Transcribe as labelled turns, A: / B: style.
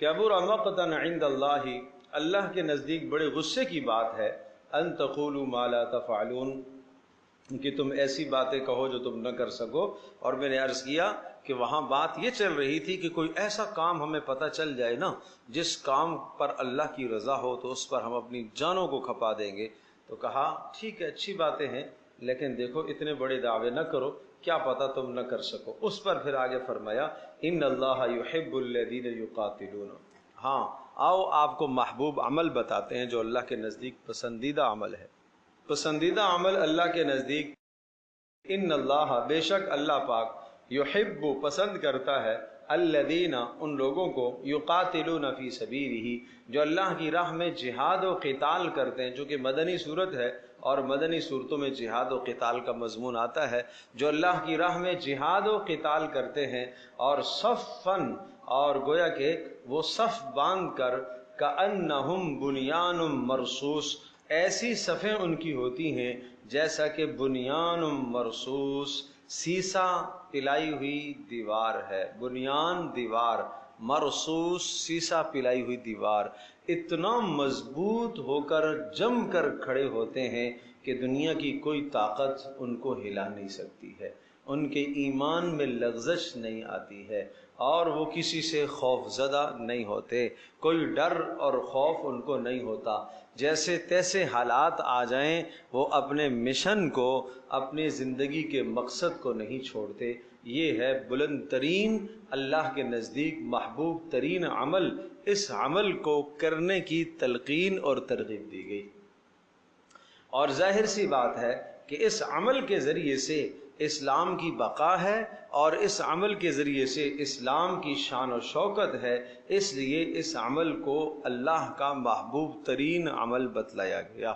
A: کبر مقتا عند اللہ، اللہ کے نزدیک بڑے غصے کی بات ہے، ان تقولوا ما لا تفعلون، کہ تم ایسی باتیں کہو جو تم نہ کر سکو۔ اور میں نے عرض کیا کہ وہاں بات یہ چل رہی تھی کہ کوئی ایسا کام ہمیں پتہ چل جائے نا جس کام پر اللہ کی رضا ہو تو اس پر ہم اپنی جانوں کو کھپا دیں گے۔ تو کہا ٹھیک ہے، اچھی باتیں ہیں، لیکن دیکھو اتنے بڑے دعوے نہ کرو، کیا پتہ تم نہ کر سکو۔ اس پر پھر آگے فرمایا ان اللہ یحب الذین یقاتلون۔ ہاں آؤ آپ کو محبوب عمل بتاتے ہیں جو اللہ کے نزدیک پسندیدہ عمل ہے۔ پسندیدہ عمل اللہ کے نزدیک، ان اللہ بے شک اللہ پاک، یحب پسند کرتا ہے، الذین ان لوگوں کو، یقاتلون فی سبیلہ جو اللہ کی راہ میں جہاد و قتال کرتے ہیں، جو کہ مدنی صورت ہے اور مدنی صورتوں میں جہاد و قتال کا مضمون آتا ہے، جو اللہ کی راہ میں جہاد و قتال کرتے ہیں، اور صفن، اور گویا کہ وہ صف باندھ کر، کأنہم بنیان مرصوص، ایسی صفیں ان کی ہوتی ہیں جیسا کہ بنیان مرصوص، سیسا پلائی ہوئی دیوار ہے۔ بنیان دیوار، مرصوص سیسا پلائی ہوئی دیوار، اتنا مضبوط ہو کر جم کر کھڑے ہوتے ہیں کہ دنیا کی کوئی طاقت ان کو ہلا نہیں سکتی ہے، ان کے ایمان میں لغزش نہیں آتی ہے، اور وہ کسی سے خوف زدہ نہیں ہوتے، کوئی ڈر اور خوف ان کو نہیں ہوتا۔ جیسے تیسے حالات آ جائیں وہ اپنے مشن کو، اپنی زندگی کے مقصد کو نہیں چھوڑتے۔ یہ ہے بلند ترین، اللہ کے نزدیک محبوب ترین عمل۔ اس عمل کو کرنے کی تلقین اور ترغیب دی گئی، اور ظاہر سی بات ہے کہ اس عمل کے ذریعے سے اسلام کی بقا ہے، اور اس عمل کے ذریعے سے اسلام کی شان و شوکت ہے، اس لیے اس عمل کو اللہ کا محبوب ترین عمل بتلایا گیا۔